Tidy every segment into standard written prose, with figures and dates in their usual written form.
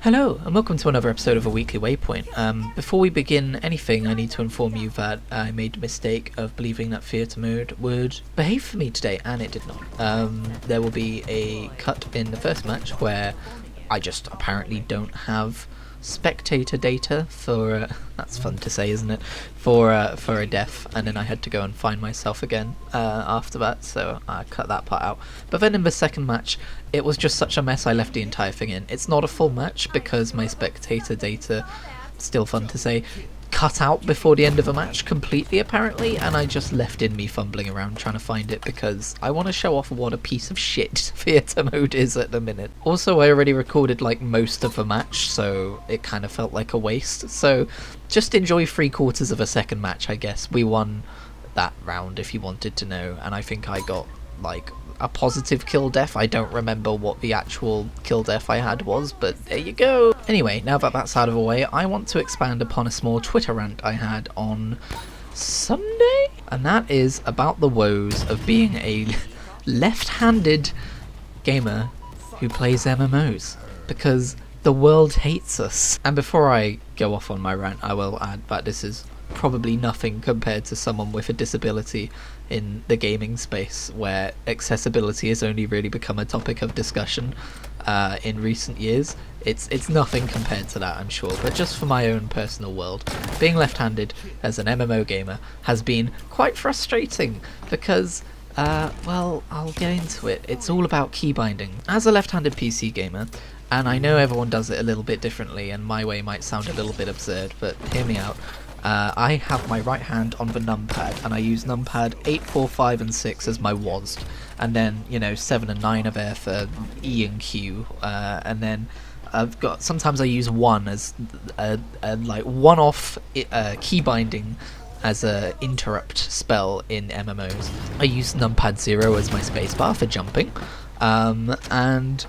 Hello, and welcome to another episode of a weekly Waypoint. Before we begin anything, I need to inform you that I made the mistake of believing that theatre mode would behave for me today, and it did not. There will be a cut in the first match where I just apparently don't have spectator data for that's fun to say, isn't it, for a death, and then I had to go and find myself again after that, so I cut that part out. But then in the second match it was just such a mess I left the entire thing in. It's not a full match because my spectator data, still fun to say, cut out before the end of a match completely apparently, and I just left in me fumbling around trying to find it because I want to show off what a piece of shit theatre mode is at the minute. Also, I already recorded like most of the match, so it kind of felt like a waste, so just enjoy 3/4 of a second match, I guess. We won that round if you wanted to know, and I think I got like a positive kill death. I don't remember what the actual kill death I had was, but there you go. Anyway, now that that's out of the way, I want to expand upon a small Twitter rant I had on Sunday, and that is about the woes of being a left-handed gamer who plays MMOs, because the world hates us. And before I go off on my rant, I will add that this is probably nothing compared to someone with a disability in the gaming space, where accessibility has only really become a topic of discussion in recent years. It's nothing compared to that, I'm sure, but just for my own personal world, being left-handed as an MMO gamer has been quite frustrating because well, I'll get into it. It's all about key binding. As a left-handed PC gamer, and I know everyone does it a little bit differently, and my way might sound a little bit absurd, but hear me out. I have my right hand on the numpad, and I use numpad 8, 4, 5 and 6 as my WASD, and then, you know, 7 and 9 are there for E and Q, and then I've got, sometimes I use 1 as a like one-off key binding as a interrupt spell in MMOs. I use numpad 0 as my spacebar for jumping, and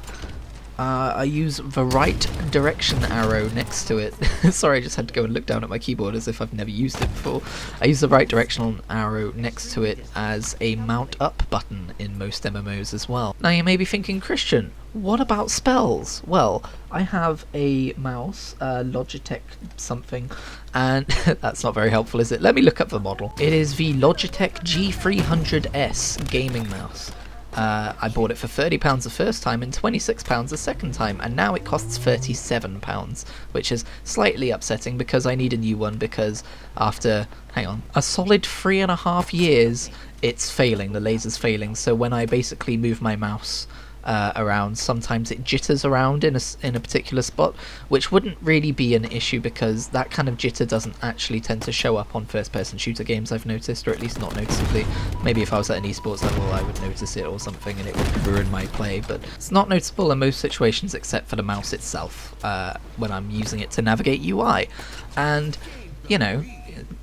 I use the right direction arrow next to it. Sorry, I just had to go and look down at my keyboard as if I've never used it before. I use the right directional arrow next to it as a mount up button in most MMOs as well. Now you may be thinking, Christian, what about spells? Well, I have a mouse, Logitech something, and that's not very helpful, is it? Let me look up the model. It is the Logitech G300S gaming mouse. I bought it for £30 the first time and £26 the second time, and now it costs £37, which is slightly upsetting because I need a new one, because after, hang on, a solid 3.5 years it's failing, the laser's failing, so when I basically move my mouse around, sometimes it jitters around in a particular spot, which wouldn't really be an issue because that kind of jitter doesn't actually tend to show up on first-person shooter games, I've noticed, or at least not noticeably. Maybe if I was at an esports level I would notice it or something and it would ruin my play, but it's not noticeable in most situations except for the mouse itself when I'm using it to navigate UI. And, you know,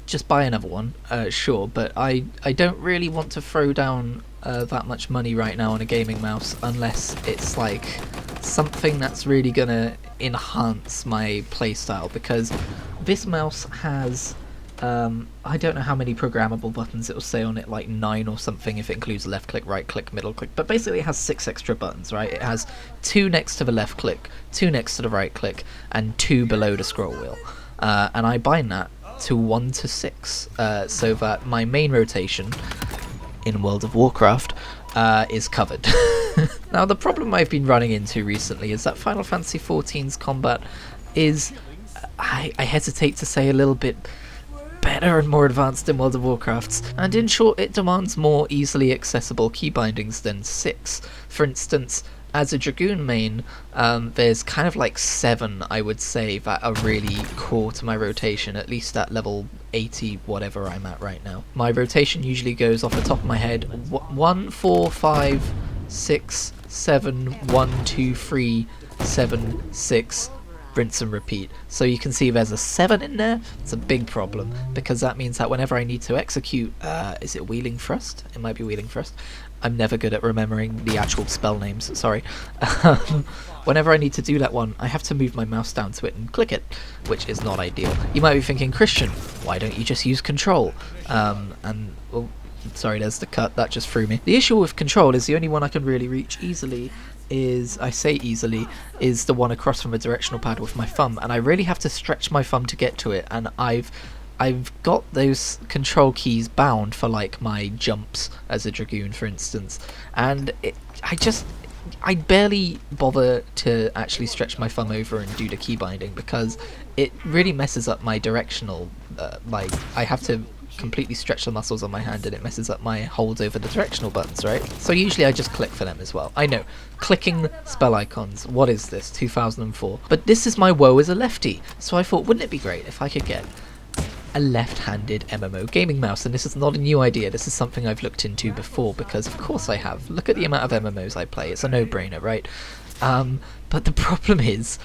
just buy another one, sure, but I don't really want to throw down that much money right now on a gaming mouse unless it's like something that's really gonna enhance my playstyle, because this mouse has I don't know how many programmable buttons it will say on it, like 9 or something if it includes left click, right click, middle click, but basically it has 6 extra buttons, right? It has 2 next to the left click, 2 next to the right click, and 2 below the scroll wheel, and I bind that to 1 to 6 so that my main rotation in World of Warcraft is covered. Now the problem I've been running into recently is that Final Fantasy XIV's combat is, I hesitate to say, a little bit better and more advanced than World of Warcraft's, and in short it demands more easily accessible key bindings than 6. For instance, as a Dragoon main, there's kind of like 7, I would say, that are really core to my rotation, at least at level 80, whatever I'm at right now. My rotation usually goes, off the top of my head, 1, 4, 5, 6, 7, 1, 2, 3, 7, 6, rinse and repeat. So you can see there's a 7 in there. It's a big problem, because that means that whenever I need to execute, is it Wheeling Thrust? It might be Wheeling Thrust. I'm never good at remembering the actual spell names, sorry. Whenever I need to do that one, I have to move my mouse down to it and click it, which is not ideal. You might be thinking, Christian, why don't you just use control? And, well, sorry, there's the cut, that just threw me. The issue with control is the only one I can really reach easily is, I say easily, is the one across from a directional pad with my thumb, and I really have to stretch my thumb to get to it, and I've got those control keys bound for like my jumps as a Dragoon, for instance, and I barely bother to actually stretch my thumb over and do the key binding because it really messes up my directional, like I have to completely stretch the muscles on my hand and it messes up my holds over the directional buttons, right? So usually I just click for them as well. I know, clicking spell icons, what is this, 2004? But this is my woe as a lefty, so I thought wouldn't it be great if I could get a left-handed MMO gaming mouse, and this is not a new idea, this is something I've looked into before, because of course I have. Look at the amount of MMOs I play, it's a no-brainer, right? But the problem is,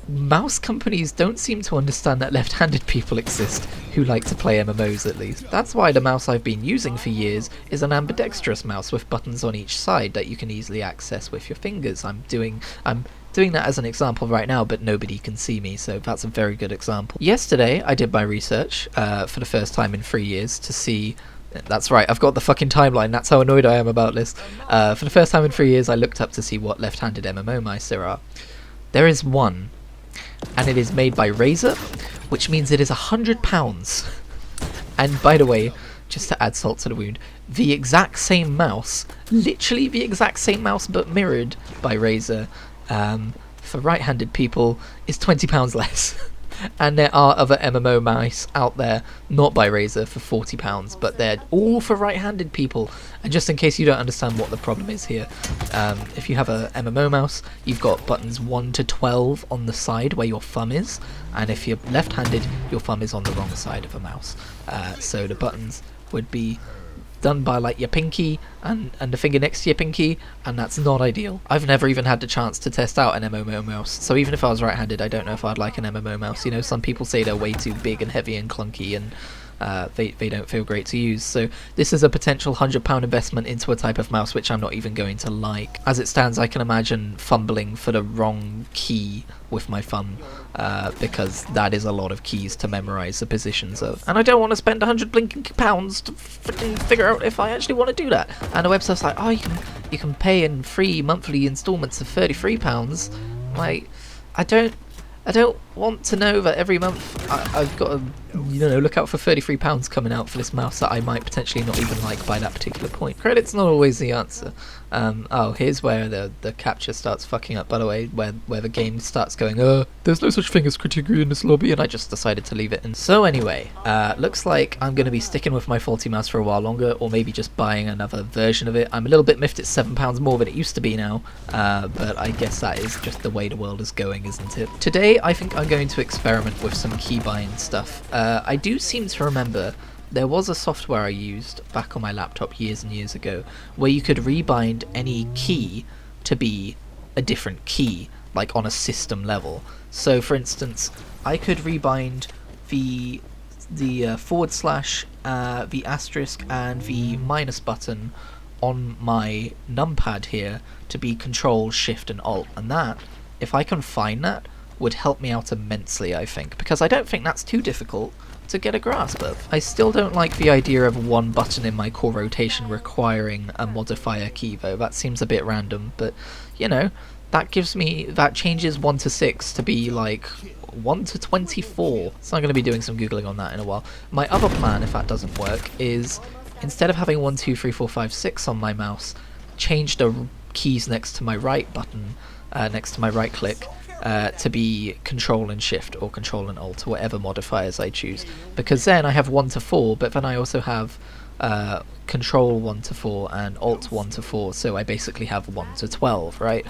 mouse companies don't seem to understand that left-handed people exist who like to play MMOs at least. That's why the mouse I've been using for years is an ambidextrous mouse with buttons on each side that you can easily access with your fingers. I'm doing that as an example right now, but nobody can see me, so that's a very good example. Yesterday I did my research for the first time in 3 years to see. That's right, I've got the fucking timeline, that's how annoyed I am about this. For the first time in 3 years I looked up to see what left-handed MMO mice there are. There is one, and it is made by Razer, which means it is £100. And by the way, just to add salt to the wound, the exact same mouse, literally the exact same mouse but mirrored by Razer, for right-handed people is £20 less. And there are other MMO mice out there, not by Razer, for £40, but they're all for right-handed people. And just in case you don't understand what the problem is here, if you have a MMO mouse, you've got buttons 1 to 12 on the side where your thumb is, and if you're left-handed, your thumb is on the wrong side of a mouse. So the buttons would be done by like your pinky and the finger next to your pinky, and that's not ideal. I've never even had the chance to test out an MMO mouse, so even if I was right-handed, I don't know if I'd like an MMO mouse. You know, some people say they're way too big and heavy and clunky, and they don't feel great to use. So this is a potential £100 investment into a type of mouse which I'm not even going to like. As it stands, I can imagine fumbling for the wrong key with my thumb, because that is a lot of keys to memorize the positions of, and I don't want to spend 100 blinking pounds to freaking figure out if I actually want to do that. And the website's like, oh, you can pay in free monthly installments of £33. Like, I don't want to know that every month I've got to, you know, look out for £33 coming out for this mouse that I might potentially not even like by that particular point. Credit's not always the answer. Oh, here's where the capture starts fucking up, by the way, where the game starts going, there's no such thing as Kritigri in this lobby, and I just decided to leave it in. So anyway, looks like I'm going to be sticking with my faulty mouse for a while longer, or maybe just buying another version of it. I'm a little bit miffed it's £7 more than it used to be now, but I guess that is just the way the world is going, isn't it? Today, I think I'm going to experiment with some keybind stuff. I do seem to remember there was a software I used back on my laptop years and years ago where you could rebind any key to be a different key, like on a system level. So for instance, I could rebind the forward slash, the asterisk and the minus button on my numpad here to be Control, Shift and Alt, and that, if I can find that, would help me out immensely, I think, because I don't think that's too difficult to get a grasp of. I still don't like the idea of one button in my core rotation requiring a modifier key though. That seems a bit random, but you know, that changes 1 to 6 to be like 1 to 24. So I'm going to be doing some googling on that in a while. My other plan, if that doesn't work, is instead of having 1, 2, 3, 4, 5, 6 on my mouse, change the keys next to my right button, next to my right click, to be Control and Shift or Control and Alt, or whatever modifiers I choose, because then I have 1 to 4, but then I also have Control 1 to 4 and Alt 1 to 4, so I basically have 1 to 12, right?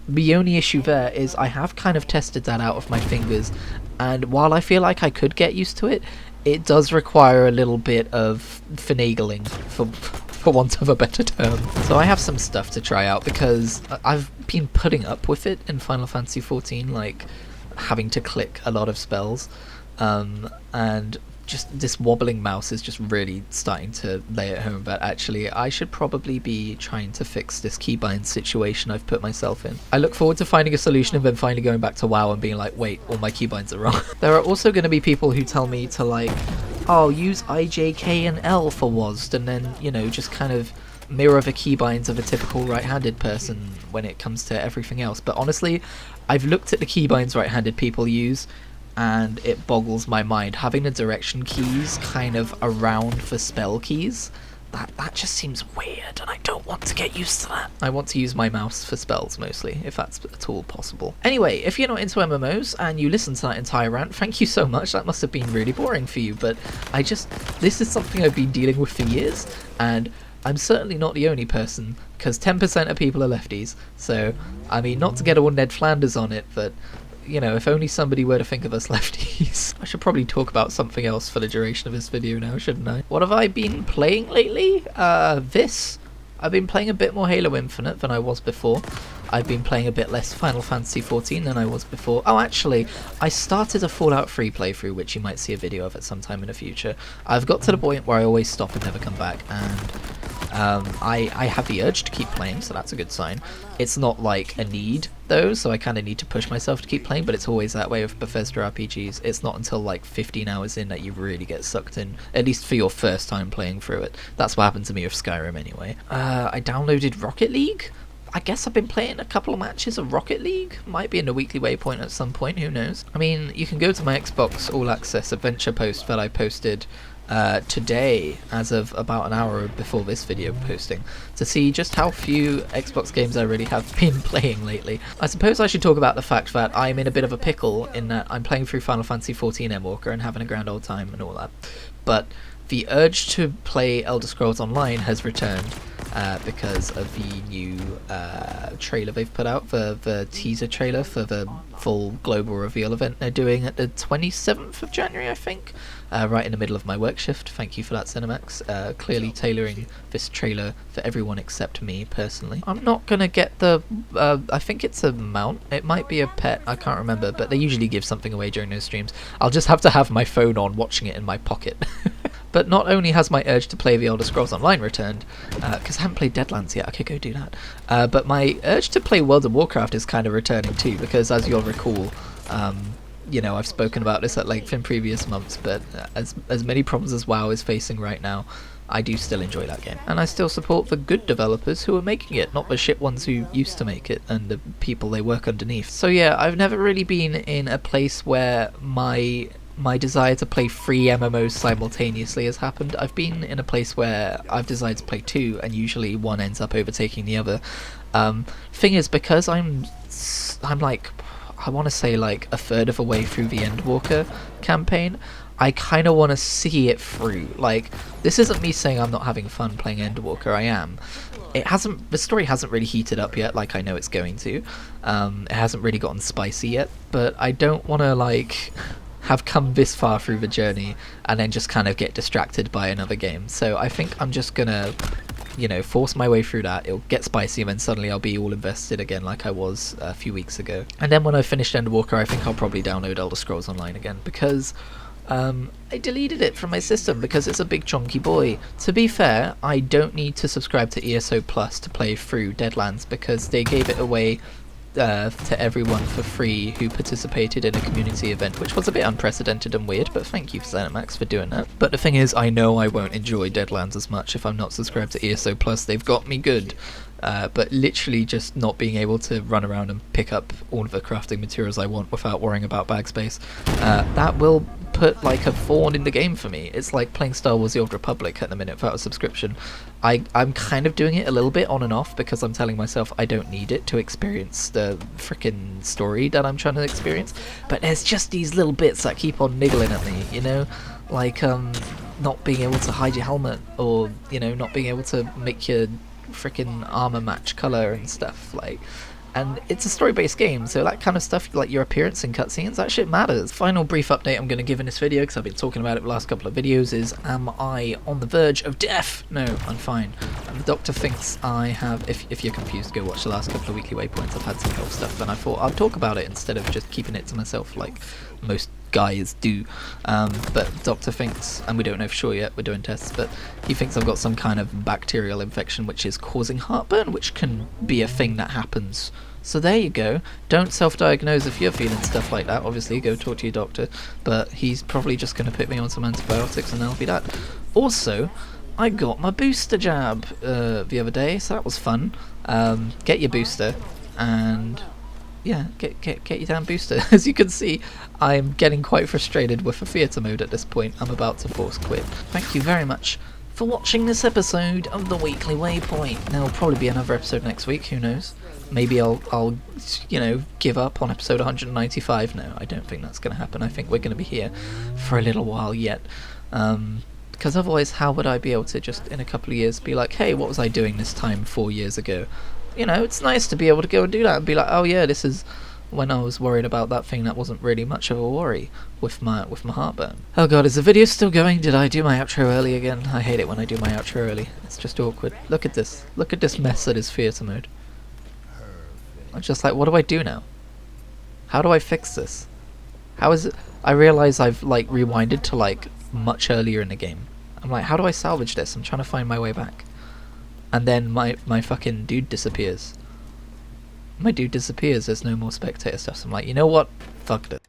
The only issue there is I have kind of tested that out with my fingers, and while I feel like I could get used to it, it does require a little bit of finagling, for want of a better term. So I have some stuff to try out, because I've been putting up with it in Final Fantasy XIV, like having to click a lot of spells, and just this wobbling mouse is just really starting to lay it home that actually I should probably be trying to fix this keybind situation I've put myself in. I look forward to finding a solution and then finally going back to WoW and being like, wait, all my keybinds are wrong. There are also going to be people who tell me to like, oh, use I, J, K and L for WASD, and then, you know, just kind of mirror the keybinds of a typical right-handed person. when it comes to everything else. But honestly, I've looked at the keybinds right-handed people use, and it boggles my mind. Having the direction keys kind of around for spell keys, that just seems weird, and I don't want to get used to that. I want to use my mouse for spells mostly, if that's at all possible. Anyway, if you're not into MMOs and you listen to that entire rant, thank you so much. That must have been really boring for you, but this is something I've been dealing with for years, and I'm certainly not the only person, because 10% of people are lefties. So, I mean, not to get all Ned Flanders on it, but you know, if only somebody were to think of us lefties. I should probably talk about something else for the duration of this video now, shouldn't I? What have I been playing lately? I've been playing a bit more Halo Infinite than I was before. I've been playing a bit less Final Fantasy XIV than I was before. Oh, actually, I started a Fallout 3 playthrough, which you might see a video of at some time in the future. I've got to the point where I always stop and never come back, and I have the urge to keep playing, so that's a good sign. It's not like a need, though, so I kind of need to push myself to keep playing, but it's always that way with Bethesda RPGs. It's not until like 15 hours in that you really get sucked in, at least for your first time playing through it. That's what happened to me with Skyrim anyway. I downloaded Rocket League. I guess I've been playing a couple of matches of Rocket League. Might be in a weekly Waypoint at some point, who knows. I mean, you can go to my Xbox All Access Adventure post that I posted today, as of about an hour before this video posting, to see just how few Xbox games I really have been playing lately. I suppose I should talk about the fact that I'm in a bit of a pickle in that I'm playing through Final Fantasy XIV Endwalker and having a grand old time and all that, but the urge to play Elder Scrolls Online has returned because of the new trailer they've put out, the teaser trailer for the full global reveal event they're doing at the 27th of January, I think, right in the middle of my work shift. Thank you for that, Cinemax. Clearly tailoring this trailer for everyone except me, personally. I'm not gonna get the, I think it's a mount, it might be a pet, I can't remember, but they usually give something away during those streams. I'll just have to have my phone on, watching it in my pocket. But not only has my urge to play the Elder Scrolls Online returned, because I haven't played Deadlands yet, I could go do that, but my urge to play World of Warcraft is kind of returning too, because as you'll recall, you know, I've spoken about this at length in previous months, but as many problems as WoW is facing right now, I do still enjoy that game. And I still support the good developers who are making it, not the shit ones who used to make it, and the people they work underneath. So yeah, I've never really been in a place where my desire to play 3 MMOs simultaneously has happened. I've been in a place where I've decided to play 2, and usually one ends up overtaking the other. Thing is, because I'm like, I want to say like a third of a way through the Endwalker campaign, I kind of want to see it through. Like, this isn't me saying I'm not having fun playing Endwalker, I am. The story hasn't really heated up yet, like I know it's going to. It hasn't really gotten spicy yet, but I don't want to like have come this far through the journey and then just kind of get distracted by another game. So I think I'm just gonna, you know, force my way through that. It'll get spicy and then suddenly I'll be all invested again like I was a few weeks ago. And then when I finished Endwalker, I think I'll probably download Elder Scrolls Online again, because I deleted it from my system because it's a big chunky boy. To be fair, I don't need to subscribe to ESO Plus to play through Deadlands, because they gave it away to everyone for free who participated in a community event, which was a bit unprecedented and weird, but thank you Cinemax for doing that. But the thing is, I know I won't enjoy Deadlands as much if I'm not subscribed to ESO Plus. They've got me good, but literally just not being able to run around and pick up all of the crafting materials I want without worrying about bag space, that will put like a thorn in the game for me. It's like playing Star Wars The Old Republic at the minute without a subscription. I'm kind of doing it a little bit on and off, because I'm telling myself I don't need it to experience the frickin' story that I'm trying to experience, but there's just these little bits that keep on niggling at me, you know, like not being able to hide your helmet, or, you know, not being able to make your frickin' armor match color and stuff, like. And it's a story-based game, so that kind of stuff, like your appearance in cutscenes, that shit matters. Final brief update I'm going to give in this video, because I've been talking about it the last couple of videos, is am I on the verge of death? No, I'm fine. And the doctor thinks I have, if you're confused, go watch the last couple of weekly waypoints. I've had some health stuff, and I thought I'd talk about it instead of just keeping it to myself like most guys do. But doctor thinks, and we don't know for sure yet, we're doing tests, but he thinks I've got some kind of bacterial infection which is causing heartburn, which can be a thing that happens. So there you go. Don't self-diagnose if you're feeling stuff like that. Obviously, go talk to your doctor, but he's probably just going to put me on some antibiotics and that'll be that. Also, I got my booster jab the other day, so that was fun. Get your booster, and yeah, get your damn booster. As you can see, I'm getting quite frustrated with the theatre mode at this point. I'm about to force quit. Thank you very much for watching this episode of the Weekly Waypoint. There'll probably be another episode next week, who knows? Maybe I'll you know, give up on episode 195. No, I don't think that's going to happen. I think we're going to be here for a little while yet. Because otherwise, how would I be able to just in a couple of years be like, hey, what was I doing this time 4 years ago? You know, it's nice to be able to go and do that and be like, oh yeah, this is when I was worried about that thing that wasn't really much of a worry with my heartburn. Oh god, is the video still going? Did I do my outro early again? I hate it when I do my outro early. It's just awkward. Look at this. Look at this mess that is theatre mode. I'm just like, what do I do now? How do I fix this? How is it? I realise I've like rewinded to like much earlier in the game. I'm like, how do I salvage this? I'm trying to find my way back. And then my fucking dude disappears. My dude disappears, there's no more spectator stuff, so I'm like, you know what? Fuck this.